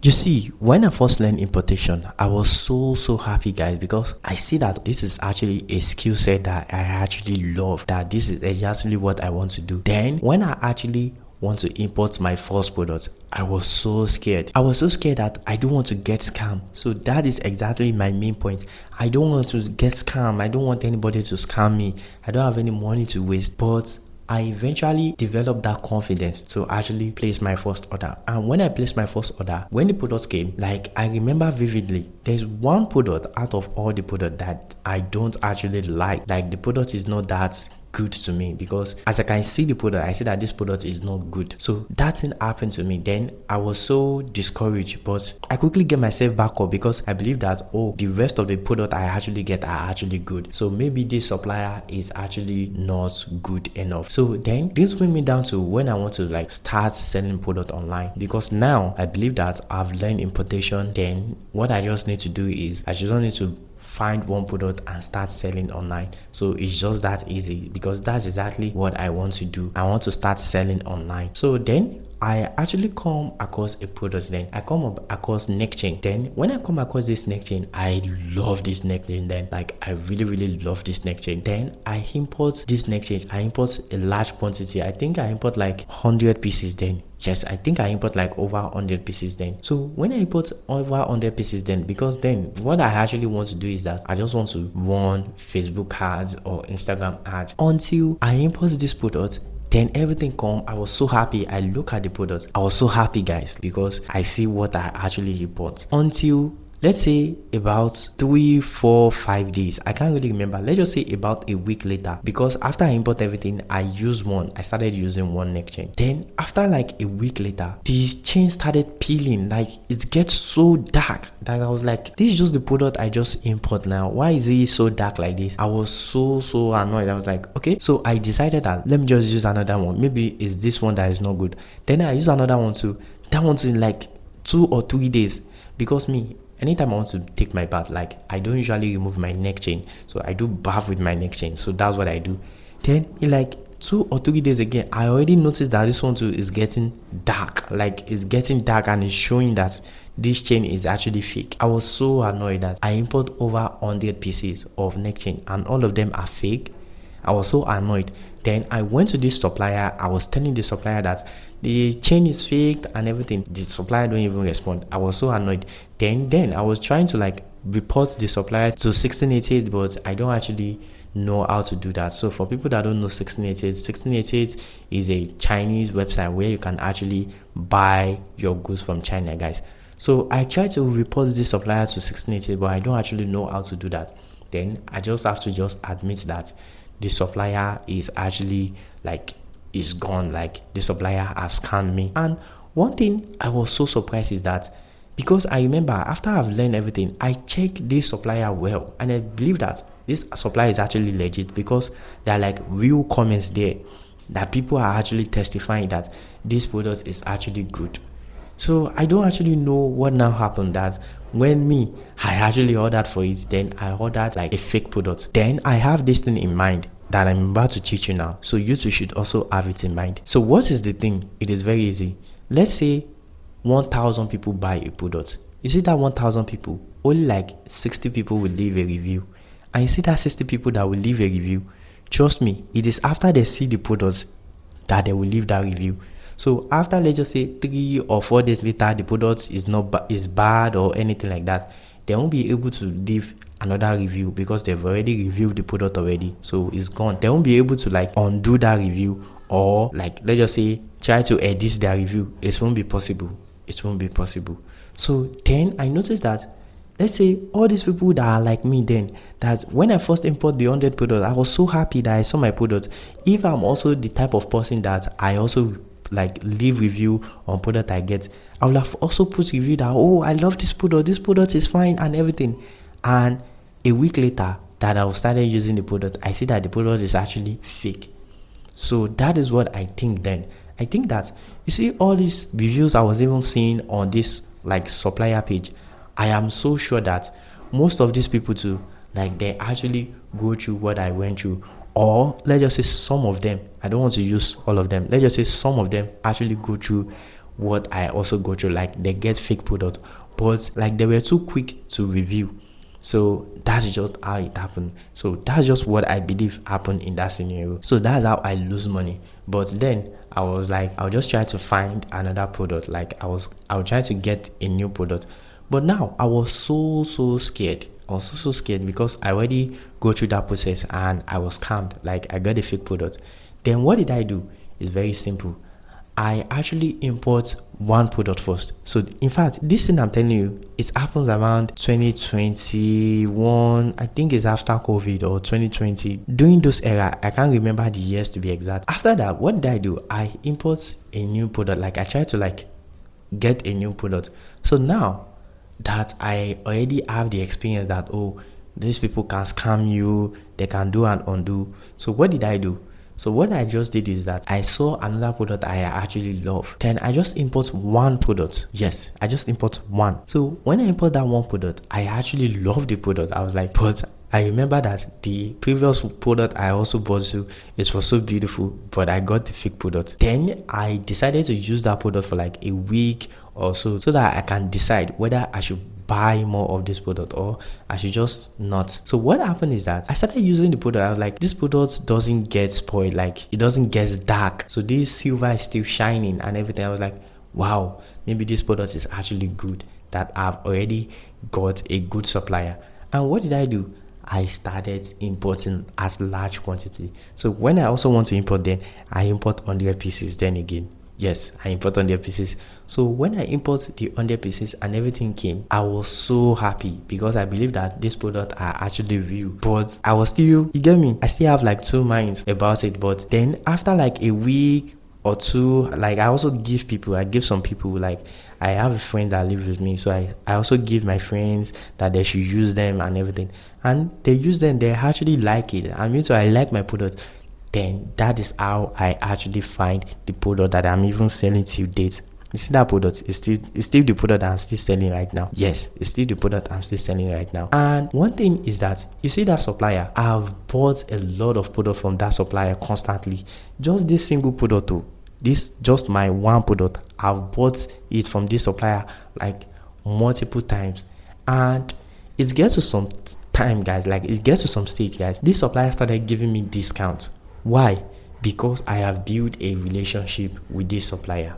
You see, when I first learned importation, I was so happy, guys, because I see that this is actually a skill set that I actually love, that this is exactly what I want to do. Then when I actually want to import my first product, I was so scared. I was so scared that I don't want to get scammed. So that is exactly my main point. I don't want to get scammed. I don't want anybody to scam me. I don't have any money to waste. But I eventually developed that confidence to actually place my first order. And when I placed my first order, when the product came, like, I remember vividly, there's one product out of all the product that I don't actually like. Like, the product is not that good to me, because as I can see the product, I see that this product is not good. So that thing happened to me. Then I was so discouraged, but I quickly get myself back up, because I believe that, oh, the rest of the product I actually get are actually good. So maybe this supplier is actually not good enough. So then this brings me down to when I want to like start selling product online, because now I believe that I've learned importation. Then what I just need to do is I just need to find one product and start selling online. So it's just that easy, because that's exactly what I want to do. I want to start selling online. So then I actually come across a product. Then I come up across neck chain. Then when I come across this neck chain, I love this neck chain. Then like, I really love this neck chain. Then I import this neck chain. I import a large quantity. I think I import like 100 pieces. Then yes, I think I import like over 100 pieces. Then so when I import over 100 pieces, then because then what I actually want to do is that I just want to run Facebook ads or Instagram ads until I import this product. Then everything come. I was so happy. I look at the product. I was so happy, guys, because I see what I actually import. Until, let's say, about 3, 4, 5 days. I can't really remember. Let's just say about a week later, because after I import everything, I started using one neck chain. Then after like a week later, the chain started peeling. Like, it gets so dark that I was like, this is just the product I just import now. Why is it so dark like this? I was so annoyed. I was like, okay. So I decided that let me just use another one. Maybe it's this one that is not good. Then I use another one too. That one's in like 2 or 3 days, because me, anytime I want to take my bath, like, I don't usually remove my neck chain, so I do bath with my neck chain. So that's what I do. Then in like 2 or 3 days again, I already noticed that this one too is getting dark. Like, it's getting dark, and it's showing that this chain is actually fake. I was so annoyed that I import over 100 pieces of neck chain and all of them are fake. I was so annoyed. Then I went to this supplier. I was telling the supplier that the chain is faked and everything. The supplier don't even respond. I was so annoyed. Then I was trying to like report the supplier to 1688, but I don't actually know how to do that. So for people that don't know 1688 is a Chinese website where you can actually buy your goods from China, guys. So I tried to report this supplier to 1688, but I don't actually know how to do that. Then I just have to just admit that the supplier is actually like, is gone. Like, the supplier have scammed me. And one thing I was so surprised is that, because I remember after I've learned everything, I checked this supplier well, and I believe that this supplier is actually legit, because there are like real comments there that people are actually testifying that this product is actually good. So I don't actually know what now happened, that when I actually ordered for it, then I ordered like a fake product. Then I have this thing in mind that I'm about to teach you now, so you too should also have it in mind. So what is the thing? It is very easy. Let's say 1,000 people buy a product. You see that 1,000 people, only like 60 people will leave a review. And you see that 60 people that will leave a review, trust me, it is after they see the products that they will leave that review. So after, let's just say 3 or 4 days later, the product is bad or anything like that, they won't be able to leave another review, because they've already reviewed the product already, so it's gone. They won't be able to like undo that review, or like, let's just say, try to edit their review. It won't be possible. It won't be possible. So then I noticed that, let's say all these people that are like me, then that when I first import the 100 product, I was so happy that I saw my product. If I'm also the type of person that I also like leave review on product I get, I will have also put review that, oh, I love this product is fine and everything. And a week later that I started using the product, I see that the product is actually fake. So that is what I think. Then I think that, you see, all these reviews I was even seeing on this like supplier page, I am so sure that most of these people too, like, they actually go through what I went through. Or let's just say some of them, I don't want to use all of them, let's just say some of them actually go through what I also go through. Like they get fake product, but like they were too quick to review. So that's just how it happened. So that's just what I believe happened in that scenario. So that's how I lose money. But then I was like, I'll just try to find another product. Like I was try to get a new product. But now I was so scared. I was so scared because I already go through that process and I was scammed. Like I got a fake product. Then what did I do? It's very simple. I actually import one product first. So in fact, this thing I'm telling you, it happens around 2021. I think it's after COVID or 2020. During those era, I can't remember the years to be exact. After that, what did I do? I import a new product. Like I try to like get a new product. So now that I already have the experience that, oh, these people can scam you, they can do and undo. So what did I do? So what I just did is that I saw another product I actually love. Then I just import one product. Yes, I just import one. So when I import that one product, I actually love the product. I was like, but I remember that the previous product I also bought to, it was so beautiful, but I got the fake product. Then I decided to use that product for like a week or so that I can decide whether I should buy more of this product or I should just not. So what happened is that I started using the product. I was like, this product doesn't get spoiled, like it doesn't get dark, so this silver is still shining and everything. I was like, wow, maybe this product is actually good, that I've already got a good supplier. And what did I do? I started importing at large quantity. So when I also want to import, then I import 100 pieces then again. Yes, I import 100 pieces. So when I import the 100 pieces and everything came, I was so happy because I believe that this product are actually real. But I was still, you get me? I still have like two minds about it. But then after like a week or two, like I also give people, I give some people, like I have a friend that lives with me, so I also give my friends that they should use them and everything. And they use them, they actually like it. I mean, so I like my product. Then that is how I actually find the product that I'm even selling till date. You see, that product is still the product that I'm still selling right now. Yes, it's still the product I'm still selling right now. And one thing is that you see that supplier, I've bought a lot of product from that supplier constantly. Just this single product too. This just my one product. I've bought it from this supplier like multiple times. And it gets to some time, guys, like it gets to some stage, guys. This supplier started giving me discount. Why? Because I have built a relationship with this supplier.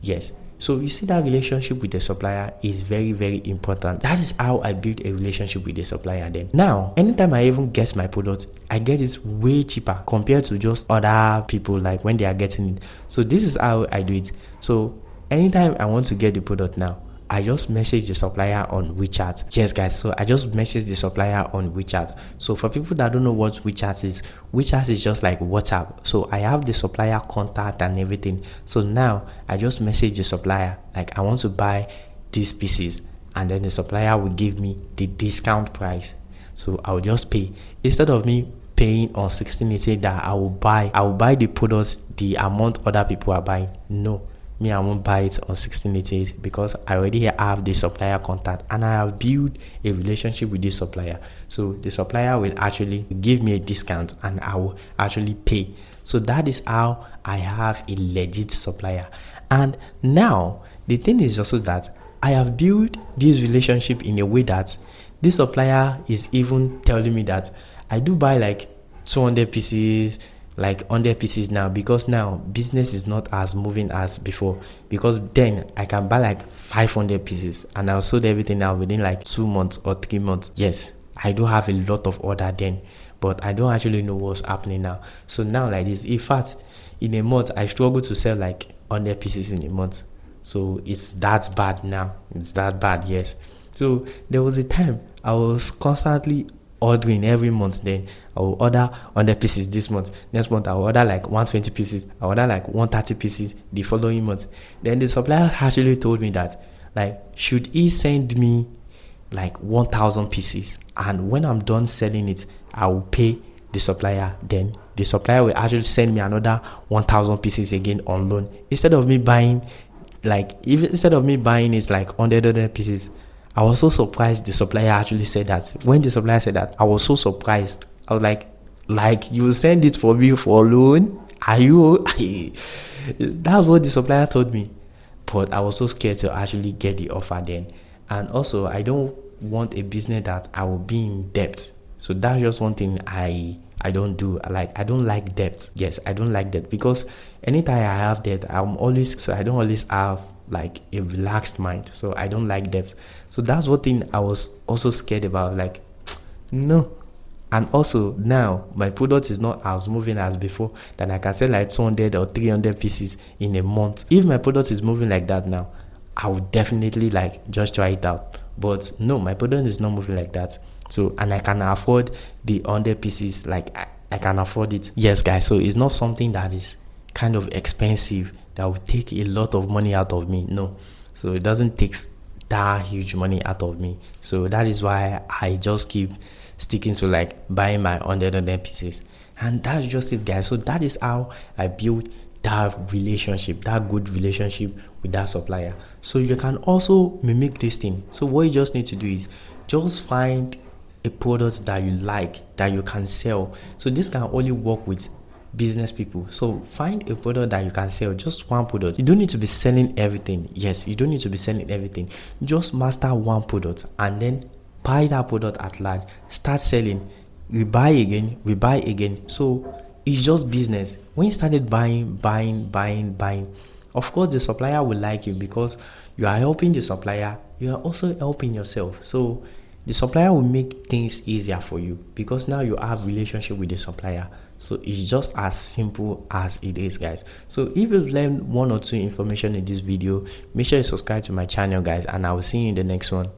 Yes. So you see, that relationship with the supplier is very important. That is how I built a relationship with the supplier. Then now, anytime I even get my product, I get it way cheaper compared to just other people, like when they are getting it. So this is how I do it. So anytime I want to get the product now, I just message the supplier on WeChat. Yes, guys, so I just message the supplier on WeChat. So for people that don't know what WeChat is just like WhatsApp. So I have the supplier contact and everything. So now I just message the supplier, like I want to buy these pieces, and then the supplier will give me the discount price. So I'll just pay. Instead of me paying on 1680 that I will buy the products the amount other people are buying. No. Me, I won't buy it on 1688 because I already have the supplier contact and I have built a relationship with this supplier. So the supplier will actually give me a discount and I will actually pay. So that is how I have a legit supplier. And now the thing is also that I have built this relationship in a way that this supplier is even telling me that I do buy like 200 pieces, like 100 pieces now, because now business is not as moving as before, because then I can buy like 500 pieces and I'll sold everything now within like 2 months or 3 months. Yes, I do have a lot of order then, but I don't actually know what's happening now. So now like this, in fact, in a month I struggle to sell like 100 pieces in a month. So it's that bad now. It's that bad. Yes. So there was a time I was constantly ordering every month. Then I will order 100 pieces this month. Next month I will order like 120 pieces. I will order like 130 pieces the following month. Then the supplier actually told me that, like, should he send me like 1,000 pieces, and when I'm done selling it, I will pay the supplier. Then the supplier will actually send me another 1,000 pieces again on loan, instead of me buying it like 100 pieces. I was so surprised the supplier actually said that. When the supplier said that, I was so surprised. I was like you send it for me for loan? Are you? That's what the supplier told me. but I was so scared to actually get the offer then. And also, I don't want a business that I will be in debt. So that's just one thing I don't do. I don't like debt. Yes, I don't like debt, because anytime I have debt, I don't always have like a relaxed mind. So I don't like debt. So that's one thing I was also scared about. Like, no. And also now my product is not as moving as before, that I can sell like 200 or 300 pieces in a month. If my product is moving like that now, I would definitely like just try it out. But no, my product is not moving like that. So, and I can afford the 100 pieces. Like I can afford it. Yes, guys. So it's not something that is kind of expensive that will take a lot of money out of me. No. So it doesn't take that huge money out of me. So that is why I just keep sticking to like buying my 100 pieces. And that's just it, guys. So that is how I built that relationship, that good relationship with that supplier. So you can also mimic this thing. So what you just need to do is just find a product that you like, that you can sell. So this can only work with business people. So find a product that you can sell, just one product. You don't need to be selling everything. Yes, you don't need to be selling everything. Just master one product and then buy that product at large, start selling, we buy again. So it's just business. When you started buying, of course the supplier will like you, because you are helping the supplier, you are also helping yourself. So the supplier will make things easier for you, because now you have relationship with the supplier. So it's just as simple as it is, guys. So if you've learned one or two information in this video, make sure you subscribe to my channel, guys, and I will see you in the next one.